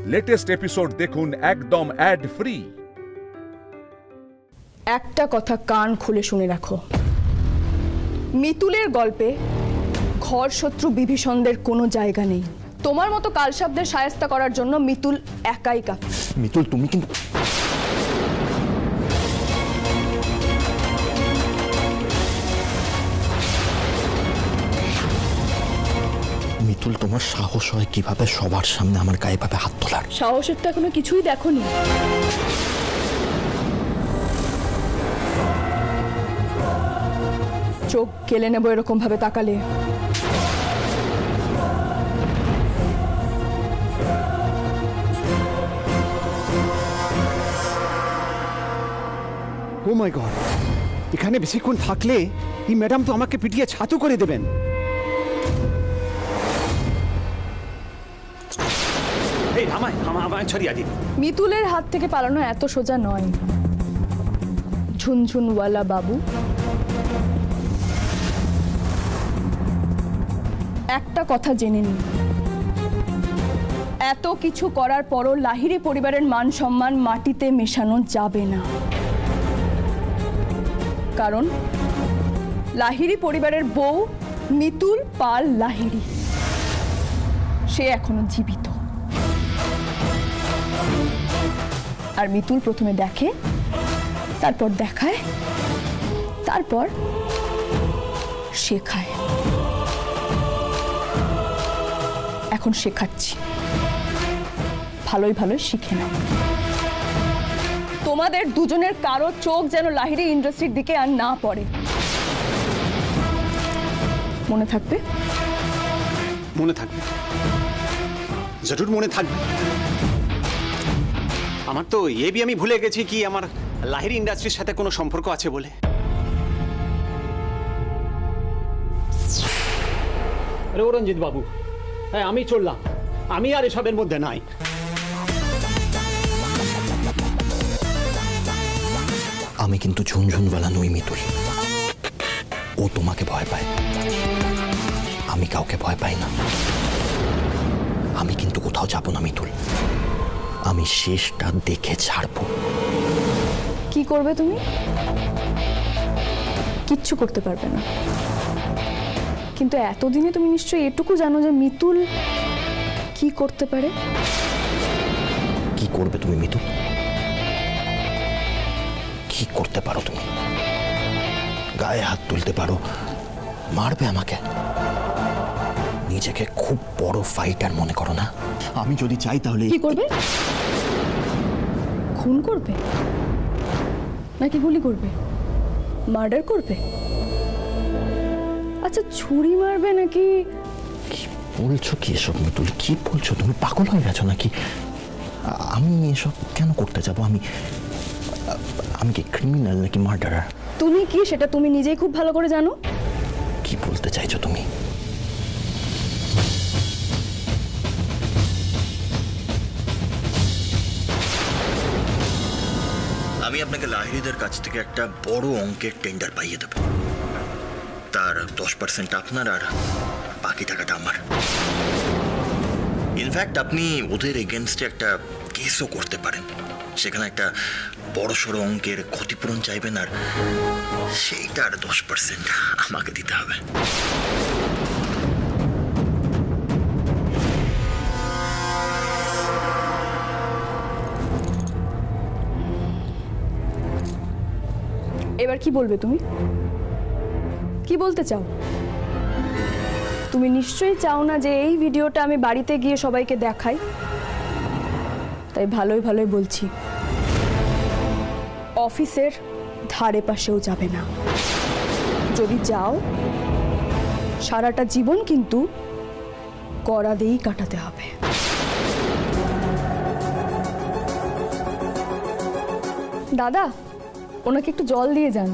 Latest episode দেখুন একদম add free. একটা কথা কান খুলে শুনে রাখো, মিতুলের গল্পে ঘর শত্রু বিভীষণদের কোনো জায়গা নেই। তোমার মতো কালসাপদের শায়েস্তা করার জন্য মিতুল একাই কাফি। মিতুল, তুমি কিন্তু মিতুল, তোমার সাহস হয় কিভাবে সবার সামনে আমার গায়ে ভাবে হাত তোলার? সাহসের তো এখনো কিছুই দেখোনি। চোখ কেলে নেবো এরকম ভাবে তাকালে। ও মাই গড, এখানে বেশিক্ষণ থাকলে এই ম্যাডাম তো আমাকে পিটিয়ে ছাতু করে দেবেন। মিতুলের হাত থেকে পালানো এত সোজা নয় ঝুনঝুনওয়ালা বাবু। একটা কথা জেনে নিন, এত কিছু করার পরও লাহিড়ী পরিবারের মান সম্মান মাটিতে মেশানো যাবে না। কারণ লাহিড়ী পরিবারের বউ মিতুল পাল লাহিড়ী, সে এখনো জীবিত। আর মিতুল প্রথমে দেখে, তারপর দেখায়, তারপর শেখায়। এখন শেখাচ্ছি, ভালোই ভালোই শিখে নাও। তোমাদের দুজনের কারো চোখ যেন লাহিড়ী ইন্ডাস্ট্রির দিকে আর না পড়ে। মনে থাকবে? মনে থাকবে, জরুর মনে থাকবে। আমার তো আমি ভুলে গেছি কি আমার লাহিড়ী ইন্ডাস্ট্রির সাথে কোনো সম্পর্ক আছে বলে। আরে ও রঞ্জিত বাবু, হ্যাঁ আমি চললাম, আমি আর এসবের মধ্যে নাই। আমি কিন্তু ঝুনঝুনওয়ালা নই মিতুল। ও তোমাকে ভয় পায়, আমি কাউকে ভয় পাই না। আমি কিন্তু কোথাও যাব না মিতুল, আমি শেষটা দেখে ছাড়বো। কি করবে তুমি? কিচ্ছু করতে পারবে না। কিন্তু এতদিনে তুমি নিশ্চয়ই এটুকু জানো যে মিতুল কি করতে পারে। কি করবে তুমি মিতুল? কি করতে পারো তুমি? গায়ে হাত তুলতে পারো, মারবে আমাকে। নিজেকে খুব বড় ফাইটার মনে করো না? আমি যদি চাই তাহলে কি করবে? খুন করবে নাকি গুলি করবে? মার্ডার করবে? আচ্ছা, ছুরি মারবে নাকি? কি বলছো কি এসব মিতুল? কি বলছো তুমি? পাগল হয়ে গেছো নাকি? আমি এসব কেন করতে যাব? আমি কি ক্রিমিনাল নাকি মার্ডারার? তুমি কি সেটা তুমি নিজেই খুব ভালো করে জানো। কি বলতে চাইছো তুমি? আমি আপনাকে লাহিড়ীদের কাছ থেকে একটা বড় অঙ্কের টেন্ডার পাইয়ে দেব। তার 10% আপনার আর বাকি টাকাটা আমার। ইনফ্যাক্ট আপনি ওদের এগেনস্টে একটা কেসও করতে পারেন। সেখানে একটা বড় সড়ো অঙ্কের ক্ষতিপূরণ চাইবেন, আর সেইটার 10% আমাকে দিতে হবে। এবার কি বলবে তুমি? কি বলতে চাও? তুমি নিশ্চয়ই চাও না যে এই ভিডিওটা আমি বাড়িতে গিয়ে সবাইকে দেখাই। তাই ভালোই ভালোই বলছি, অফিসের ধারে পাশেও যাবে না। যদি যাও, সারাটা জীবন কিন্তু কড়া দিয়েই কাটাতে হবে। দাদা, ওনাকে একটু জল দিয়ে যান।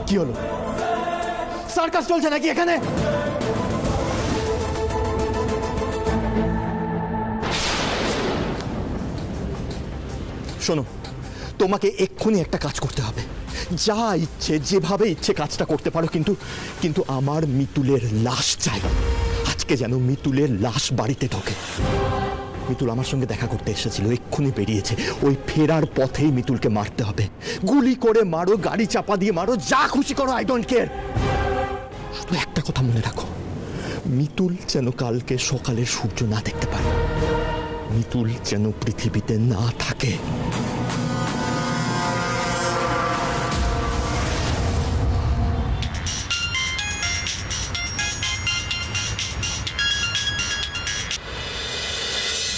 কি হলো? সার্কাস চলছে নাকি এখানে? শোনো, তোমাকে এক্ষুনি একটা কাজ করতে হবে। যা ইচ্ছে যেভাবে ইচ্ছে কাজটা করতে পারো, কিন্তু কিন্তু আমার মিতুলের লাশ চাই। আজকে যেন মিতুলের লাশ বাড়িতে ঢোকে। মিতুল আমার সঙ্গে দেখা করতে এসেছিল, এক্ষুনি বেরিয়েছে। ওই ফেরার পথেই মিতুলকে মারতে হবে। গুলি করে মারো, গাড়ি চাপা দিয়ে মারো, যা খুশি করো, আই ডোন্ট কেয়ার। শুধু একটা কথা মনে রাখো, মিতুল যেন কালকে সকালের সূর্য না দেখতে পারে, মিতুল যেন পৃথিবীতে না থাকে।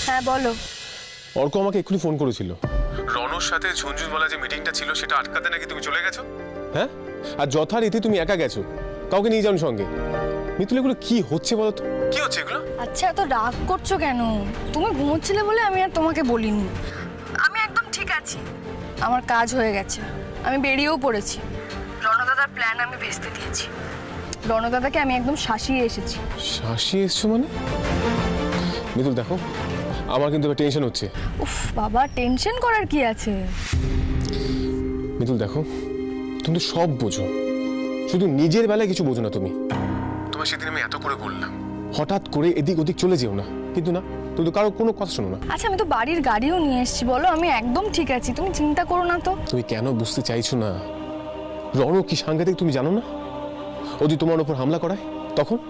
হ্যাঁ বলো। অর্ক আমাকে এক্ষুনি ফোন করেছিল, রনর সাথে ঝুনঝুনওয়ালা যে মিটিংটা ছিল সেটা আটকাতে নাকি তুমি চলে গেছো। হ্যাঁ, আর যথারীতি তুমি একা গেছো, কাউকে নিয়ে যাও সঙ্গে। মিতুল, এগুলো কি হচ্ছে বলো তো? কি হচ্ছে এগুলো? আচ্ছা এত রাগ করছো কেন? তুমি ঘুমোচ্ছিলে বলে আমি আর তোমাকে বলিনি। আমি একদম ঠিক আছি, আমার কাজ হয়ে গেছে, আমি বেরিয়েও পড়েছি। রণদাদার প্ল্যান আমি ভেস্তে দিয়েছি। রণদাদাকে আমি একদম শাসিয়ে এসেছি। শাসিয়ে এসছো মানে? মিতুল দেখো, আমার কিন্তু টেনশন হচ্ছে। উফ বাবা, টেনশন করার কি আছে? মিতুল দেখো, তুমি তো সব বোঝো, শুধু নিজের বেলায় কিছু বোঝো না তুমি। তোমার সেদিন আমি এত করে বললাম হঠাৎ করে এদিক ওদিক চলে যেও না, কিন্তু না, তুমি তো কারো কোনো কথা শোনো না। আচ্ছা আমি তো বাড়ির গাড়িও নিয়ে এসেছি, বলো আমি একদম ঠিক আছি, তুমি চিন্তা করো না তো। তুমি কেন বুঝতে চাইছো না? রণ কি সাংঘাতিক তুমি জানো না? ও যদি তোমার উপর হামলা করায় তখন?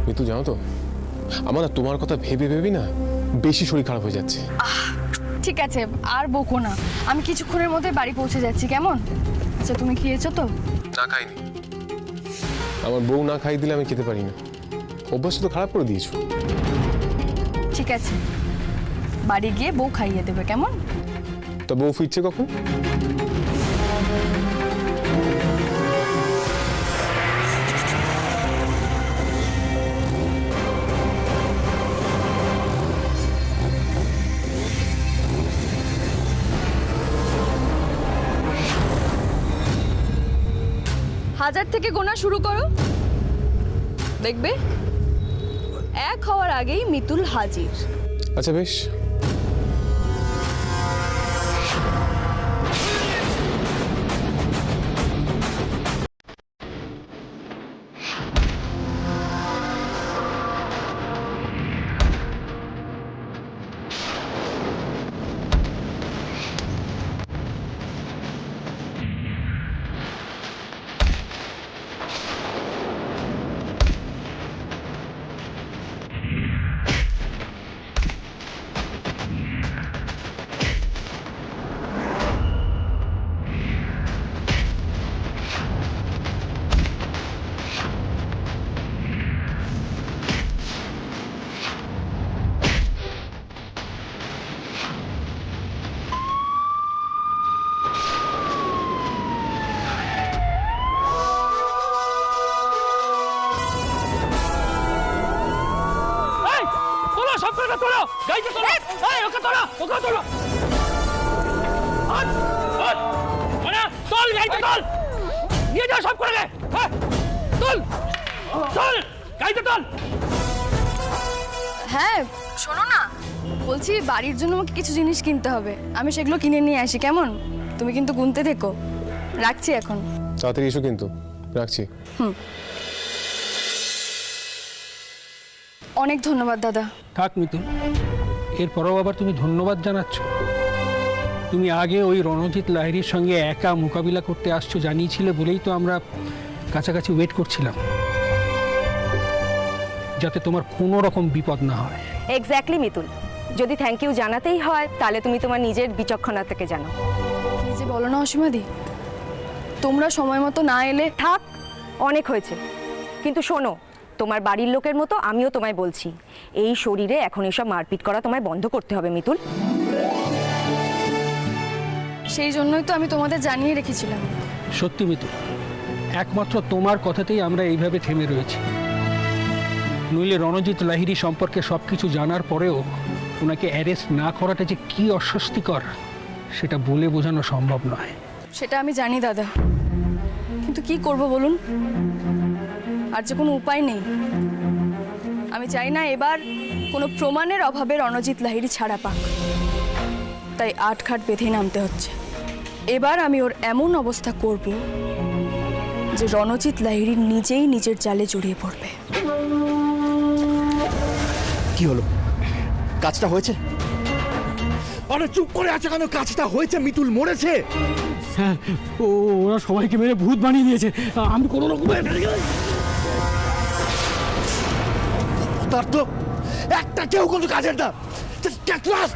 মিতু জানো তো, আমার না তোমার কথা ভেবে ভেবে না বেশি শরীর খারাপ হয়ে যাচ্ছে। ঠিক আছে, আর বকো না, আমি কিছুক্ষণের মধ্যে বাড়ি পৌঁছে যাচ্ছি, কেমন? আচ্ছা তুমি খেয়েছো তো? না খাইনি, আমার বউ না খাই দিলে আমি খেতে পারি না, অভ্যাসটা তো খারাপ করে দিয়েছো। ঠিক আছে, বাড়ি গিয়ে বউ খাইয়ে দেবে, কেমন? তা বউ ফিরছে কখন? হাজার থেকে গোনা শুরু করো, দেখবে 1 হওয়ার আগেই মিতুল হাজির। আচ্ছা বেশ। হ্যাঁ শোনো না, বলছি বাড়ির জন্য আমাকে কিছু জিনিস কিনতে হবে, আমি সেগুলো কিনে নিয়ে আসি, কেমন? তুমি কিন্তু গুনতে থেকো, রাখছি এখন। তাড়াতাড়ি এসো কিন্তু, রাখছি। অনেক ধন্যবাদ দাদা। থাক মিতুল, এরপরও আবার তুমি ধন্যবাদ জানাচ্ছ? তুমি আগে ওই রণজিৎ লাহিড়ীর সঙ্গে একা মোকাবিলা করতে আসছো জানিয়েছিলে বলেই তো আমরা কাছাকাছি ওয়েট করছিলাম, যাতে তোমার কোনো রকম বিপদ না হয়। এক্স্যাক্টলি মিতুল, যদি থ্যাংক ইউ জানাতেই হয় তাহলে তুমি তোমার নিজের বিচক্ষণতাকে জানো। কি যে বলো না অসীমাদি, তোমরা সময় মতো না এলে। থাক, অনেক হয়েছে, কিন্তু শোনো, তোমার বাড়ির লোকের মতো আমিও তোমায় বলছি, এই শরীরে এখন এসব মারপিট করা তোমায় বন্ধ করতে হবে মিতুল। সেই জন্যই তো আমি তোমাদের জানিয়ে রেখেছিলাম। সত্যি মিতুল, একমাত্র তোমার কথাতেই আমরা এইভাবে থেমে রয়েছি। নইলে রণজিৎ লাহিড়ী সম্পর্কে সবকিছু জানার পরেও ওনাকে অ্যারেস্ট না করাটা যে কি অস্বস্তিকর সেটা বলে বোঝানো সম্ভব নয়। সেটা আমি জানি দাদা, কিন্তু কি করব বলুন, আর যে কোনো উপায় নেই। আমি চাই না এবার কোনো প্রমাণের অভাবে রণজিৎ লাহিড়ী ছাড়া পাক, তাই আটঘাট বেঁধে নামতে হচ্ছে। এবার আমি ওর এমন অবস্থা করব যে রণজিৎ লাহিড়ী নিজেই নিজের জালে জড়িয়ে পড়বে। কি হলো, কাজটা হয়েছে? আরে চুপ করে আছে কেন? কাজটা হয়েছে, মিতুল মরেছে। স্যার ওরা সবাইকে মেরে ভূত বানিয়ে দিয়েছে, আমি কোনো রকমে তার তো একটা কেউ কোনো কাজের না। Just get lost!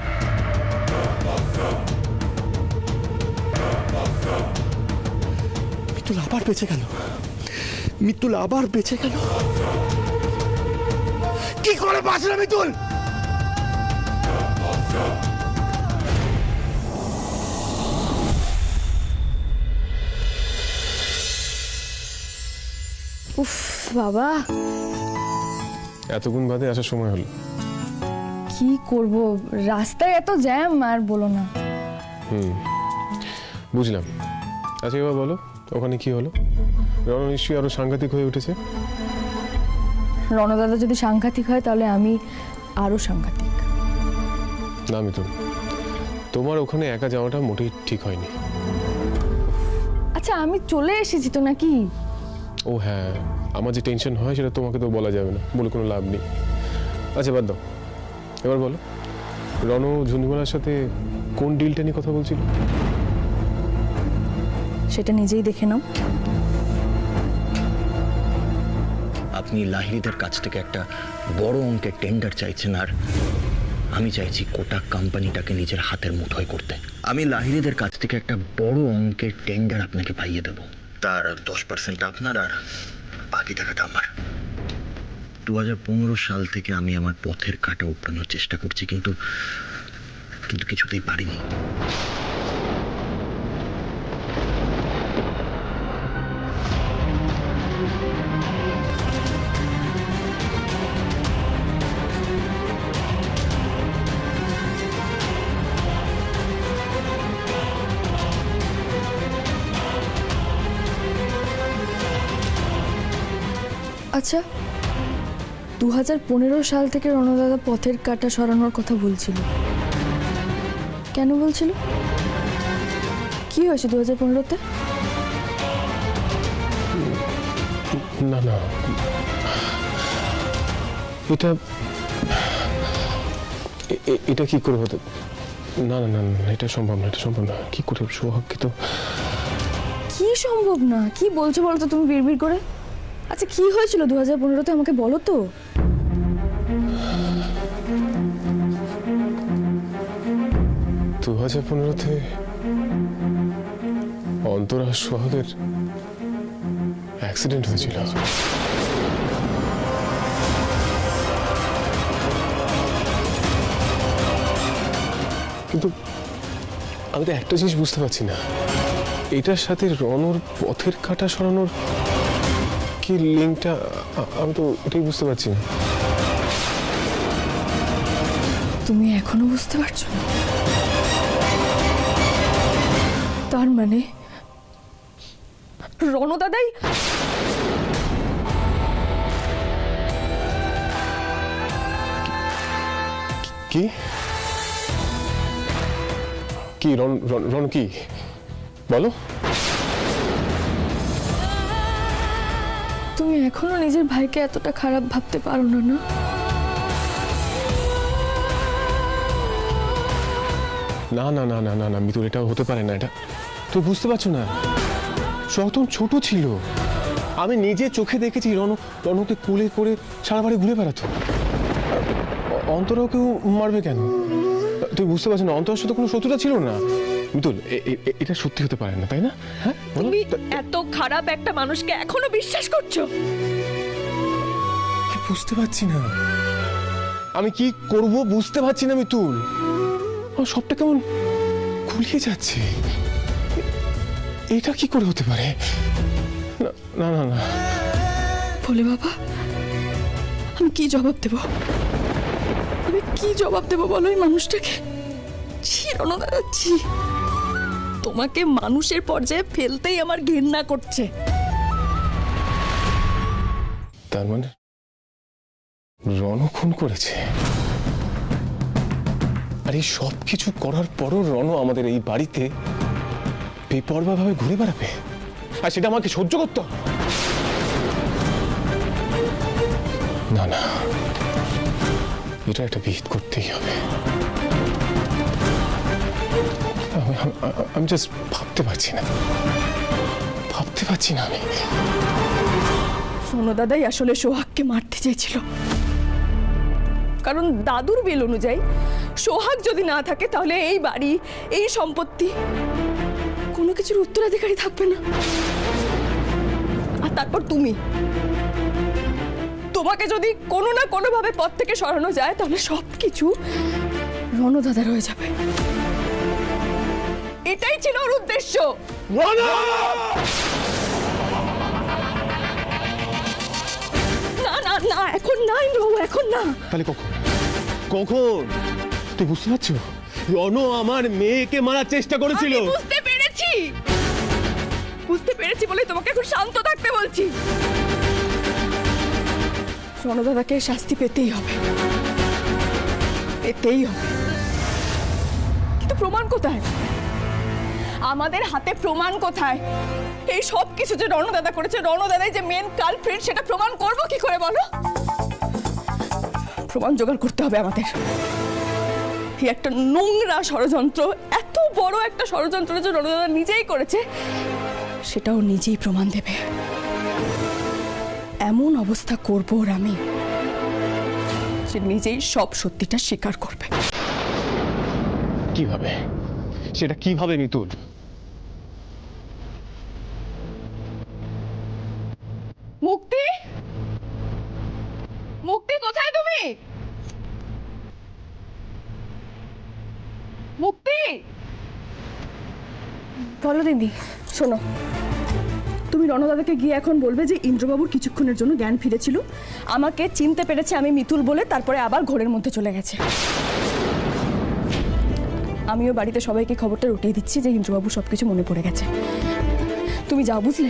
মিতুল আবার বেঁচে গেল, মিতুল আবার বেঁচে গেল। কি করে বাঁচলো মিতুল? উফ বাবা, এতক্ষণ বাদে আসার সময় হলো। কি করব, রাস্তায় এত জ্যাম, আর বলো না। বুঝলাম। আচ্ছা এবার বলো, ওখানে কি হলো? রণ নিশ্চয়ই আরো সাংঘাতিক হয়ে উঠেছে। রণদাদা যদি সাংঘাতিক হয় তাহলে আমি আরো সাংঘাতিক। না মিতুল, তোমার ওখানে একা যাওয়াটা মোটেই ঠিক হয়নি। আচ্ছা আমি চলে এসেছি তো নাকি? ও হ্যাঁ, আমার যে টেনশন হয় সেটা তোমাকে তো বলা যাবে না, বলে কোনো লাভ নেই। আচ্ছা বাদ দাও, এবার বলো রণ ঝুঞ্ঝুমালার সাথে কোন ডিলটা নিয়ে কথা বলছিল? সেটা নিজেই দেখে নাও। আপনি লাহিড়ীদের কাছ থেকে একটা বড় অঙ্কের টেন্ডার চাইছেন, আর আমি চাইছি কোটাক কোম্পানিটাকে নিজের হাতের মুঠোয় করতে। আমি লাহিড়ীদের কাছ থেকে একটা বড় অঙ্কের টেন্ডার আপনাকে পাইয়ে দেব, তার 10% আপনার আর বাকি টাকাটা আমার। 2015 সাল থেকে আমি আমার পথের কাঁটা উপড়ানোর চেষ্টা করছি, কিন্তু কিছুতেই পারিনি। আচ্ছা 2015 সাল থেকে রণদাদা পথের কাঁটা সরানোর কথা বলছিল, কেন বলছিল? কি হয়েছে 2015-তে? না না, এটা কি করে হতে? না না না, এটা সম্ভব না, এটা সম্ভব না। কি করে? সৌভাগ্য তো। কি সম্ভব না? কি বলছো বলো তো তুমি বিড়বিড় করে? আচ্ছা কি হয়েছিল 2015-তে আমাকে বলো তো। 2015-তে অন্তরা সোহাগের অ্যাক্সিডেন্ট হয়েছিল। কিন্তু আমি তো একটা জিনিস বুঝতে পারছি না, এটার সাথে রণর পথের কাঁটা সরানোর কি লিঙ্কটা? আমি তো এটাই বুঝতে পারছি না। তুমি এখনো বুঝতে পারছো না? তার মানে রণদাদাই কি কি রণ কি বলো? তুমি এখনো নিজের ভাইকে এতটা খারাপ ভাবতে পারো না? না না না না না না না মিতুল, এটা হতে পারে না। এটা তুই বুঝতে পারছো না, তখন ছোট ছিল। আমি নিজে চোখে দেখেছি রণকে কোলে করে সারা বাড়ি ঘুরে বেড়াতো। অন্তরাও কেউ মারবে কেন? তুই বুঝতে পারছো না, অন্তরের সাথে কোনো শত্রুতা ছিল না। মিতুল, এটা সত্যি হতে পারে না, তাই না? হ্যাঁ, তুমি এত খারাপ একটা মানুষকে এখনো বিশ্বাস করছো? বুঝতে পারছি না, আমি কি করব বুঝতে পারছি না মিতুল। সবটা কেমন গুলিয়ে যাচ্ছে। এটা কি করে হতে পারে? না না না বলে বাবা, আমি কি জবাব দেব? আমি কি জবাব দেব বলো এই মানুষটাকে? ছি রণদাদা, ছি। তোমাকে মানুষের পর্যায়ে ফেলতেই আমার ঘৃণা করছে। তার মানে রণ খুন করেছে, আর এই সব কিছু করার পরও রণ আমাদের এই বাড়িতে বেপরোয়া ভাবে ঘুরে বেড়াবে, আর সেটা আমাকে সহ্য করতে হবে? না না, এটা একটা বিহিত করতেই হবে। আমি জাস্ট ভাবতে পারছি না আমি। রণদাদাই আসলে সোহাগকে মারতে চেয়েছিল, কারণ দাদুর বিল অনুযায়ী সোহাগ যদি না থাকে তাহলে এই বাড়ি, এই সম্পত্তি, কোনো কিছুর উত্তরাধিকারী থাকবে না। আর তারপর তোমাকে যদি কোনো না কোনো ভাবে পথ থেকে সরানো যায় তাহলে সবকিছু রণদাদার হয়ে যাবে। এটাই ছিল ওর উদ্দেশ্য। না না না, এখন না ইন্দ্রবাবু, এখন না। তাহলে কখন? তুই বুঝতে পারছো, রণ আমার মেয়েকে মারার চেষ্টা করেছিল। বুঝতে পেরেছি বলে তোমাকে এখন শান্ত থাকতে বলছি। রণদাদাকে শাস্তি পেতেই হবে, কিন্তু প্রমাণ কোথায়? আমাদের হাতে প্রমাণ কোথায়? এই সব কিছু যে রণদাদা করেছে, রণদাদাই যে মেন কালপ্রিট, সেটা প্রমাণ করবো কি করে বলো? প্রমাণ জোগাড় করতে হবে আমাদের। এই একটা নোংরা ষড়যন্ত্র, এত বড় একটা ষড়যন্ত্র যে রণদাদা নিজেই করেছে, সেটাও নিজেই প্রমাণ দেবে। এমন অবস্থা করবো ওর আমি, সে নিজেই সব সত্যিটা স্বীকার করবে। কিভাবে? সেটা কিভাবে মিতুল? মুক্তি, মুক্তি কোথায় তুমি? মুক্তি, বলো দিদি। শোনো, তুমি রণদাদাকে গিয়ে এখন বলবে যে ইন্দ্রবাবুর কিছুক্ষণের জন্য জ্ঞান ফিরেছিল, আমাকে চিনতে পেরেছে আমি মিতুল বলে, তারপরে আবার ঘোরের মধ্যে চলে গেছে। আমিও বাড়িতে সবাইকে খবরটা রটিয়ে দিচ্ছি যে ইন্দ্রবাবু সবকিছু মনে পড়ে গেছে। তুমি যাও, বুঝলে?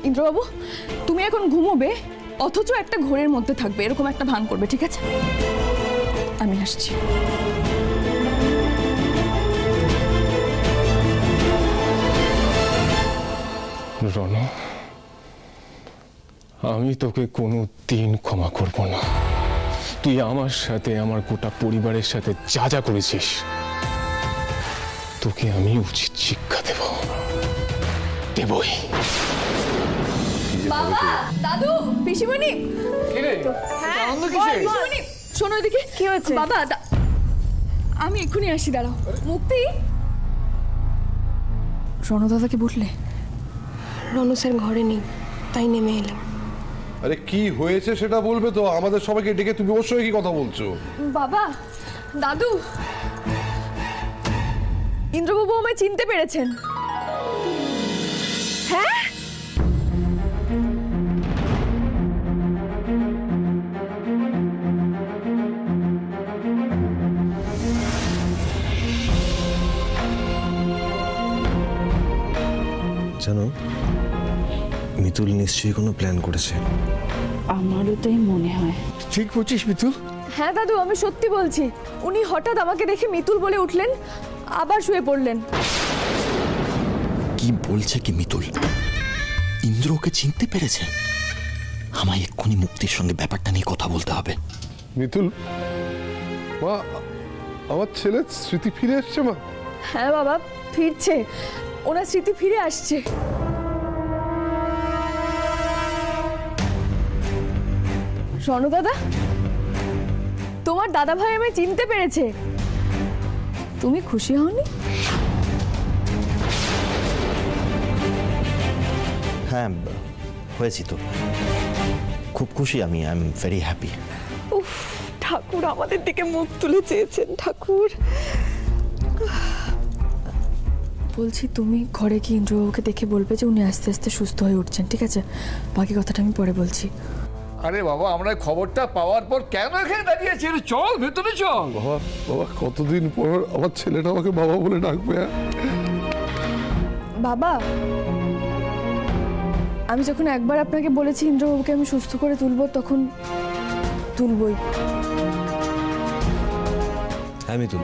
ইন্দ্রবাবু, তুমি এখন ঘুমোবে, অথচ একটা ঘোরের মধ্যে থাকবে, এরকম একটা ভান করবে, ঠিক আছে? আমি আসছি। রণ, আমি তোকে কোনো দিন ক্ষমা করব না। তুই আমার সাথে, আমার গোটা পরিবারের সাথে যা যা করেছিস, তোকে আমি উচিত শিক্ষা দেবই। বাবা, দাদু, পিসিমণি, পিসিমণি, শোনো এদিকে। কি হয়েছে বাবা? আমি এক্ষুনি আসি, দাঁড়াও। মুক্তি, রণদাদাকে বললে? রণু স্যার ঘরে নেই, তাই নেমে এলাম। আরে কি হয়েছে সেটা বলবে তো, আমাদের সবাইকে ডেকে তুমি ওর সঙ্গে কি কথা বলছো? বাবা, দাদু, ইন্দ্রবাবু আমায় চিনতে পেরেছেন। হ্যাঁ, জানো, মিতুল নিশ্চয়ই কোনো প্ল্যান করেছে। আমারও তাই মনে হয়। ঠিক বলছিস মিতুল? হ্যাঁ দাদু, আমি সত্যি বলছি। উনি হঠাৎ আমাকে দেখে মিতুল বলে উঠলেন, আবার শুয়ে পড়লেন। কি বলছে কি মিতুল? ইন্দ্র ওকে চিনতে পেরেছে? আমায় এক্ষুনি মুক্তির সঙ্গে ব্যাপারটা নিয়ে কথা বলতে হবে। মিতুল, মা, আমার ছেলের স্মৃতি ফিরে আসছে মা। হ্যাঁ বাবা, ফিরছে, ওনার স্মৃতি ফিরে আসছে। রণদাদা, তোমার দাদা ভাই আমায় চিনতে পেরেছে। তুমি খুশি হওনি? হ্যাঁ, হয়েছি তো, খুব খুশি আমি। I am very happy. উফ, ঠাকুর আমাদের দিকে মুখ তুলে চেয়েছেন। ঠাকুর, বলছি তুমি ঘরে কি ইন্দ্রবাবুকে দেখে বলবে যে উনি আস্তে আস্তে সুস্থ হয়ে উঠছেন, ঠিক আছে? বাকি কথাটা আমি পরে বলছি। আরে বাবা, আমরা খবরটা পাওয়ার পর কেন এখানে দাঁড়িয়ে আছি? চল ভেতরে চল। বাবা বাবা, কতদিন পর আমার ছেলেটা আমাকে বাবা বলে ডাকবে। বাবা, আমি যখন একবার আপনাকে বলেছি ইন্দ্রবাবুকে আমি সুস্থ করে তুলবো, তখন তুলবই। হ্যাঁ মিতুল,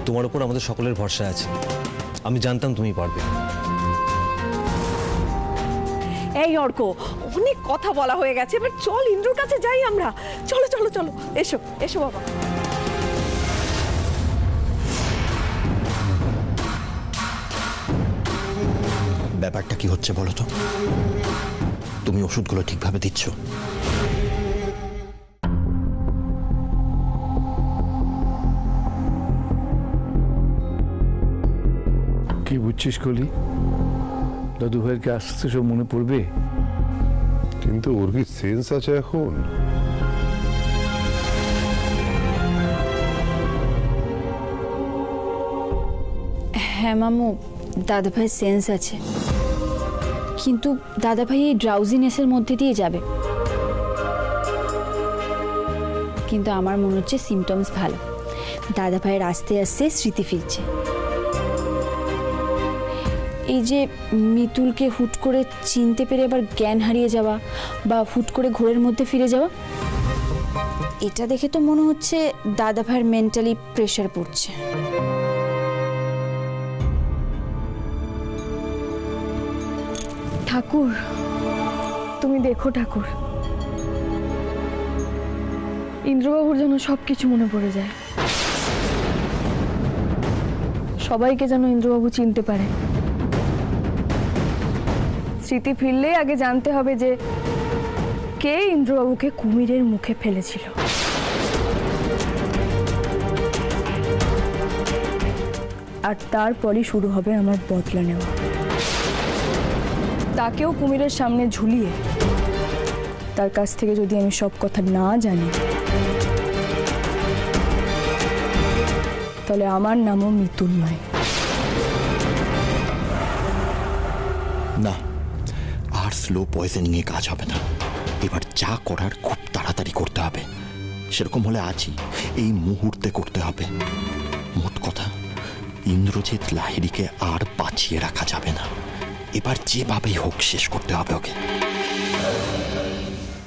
তোমার উপর আমাদের সকলের ভরসা আছে। আমি জানতাম তুমি পারবে। এই অর্ক, অনেক কথা বলা হয়ে গেছে, এবার চল ইন্দ্রর কাছে যাই আমরা। চলো চলো চলো, এসো এসো বাবা। ব্যাপারটা কি হচ্ছে বলো তো? তুমি ওষুধগুলো ঠিকভাবে দিচ্ছ? কি বুঝছিস কলি? দাদু ভাইয়ের কি আস্তে আস্তে সব মনে পড়বে? কিন্তু ওর কি সেন্স আছে এখন? হ্যাঁ মামু, দাদাভাই সেন্স আছে, কিন্তু দাদাভাই এই ড্রাউজিনেসের মধ্যে দিয়ে যাবে। কিন্তু আমার মনে হচ্ছে সিমটমস ভালো, দাদাভাইয়ের আস্তে আস্তে স্মৃতি ফিরছে। এই যে মিতুলকে হুট করে চিনতে পেরে আবার জ্ঞান হারিয়ে যাওয়া বা হুট করে ঘোরের মধ্যে ফিরে যাওয়া, এটা দেখে তো মনে হচ্ছে দাদাভাইয়ের মেন্টালি প্রেশার পড়ছে। ঠাকুর, তুমি দেখো ঠাকুর, ইন্দ্রবাবুর যেন সবকিছু মনে পড়ে যায়, সবাইকে যেন ইন্দ্রবাবু চিনতে পারে। স্মৃতি ফিরলে আগে জানতে হবে যে কে ইন্দ্রবাবুকে কুমিরের মুখে ফেলেছিল। আর তারপরই শুরু হবে আমার বদলা নেওয়া। তাকেও কুমিরের সামনে ঝুলিয়ে তার কাছ থেকে যদি আমি সব কথা না জানি, তাহলে আমার নামও মিতুল নয়। না, আর স্লো পয়জনিং এ কাজ হবে না। এবার যা করার খুব তাড়াতাড়ি করতে হবে। সেরকম হলে আজই এই মুহূর্তে করতে হবে। মোট কথা, ইন্দ্রজিৎ লাহিড়ীকে আর বাঁচিয়ে রাখা যাবে না। এবার যেভাবেই হোক শেষ করতে হবে ওকে।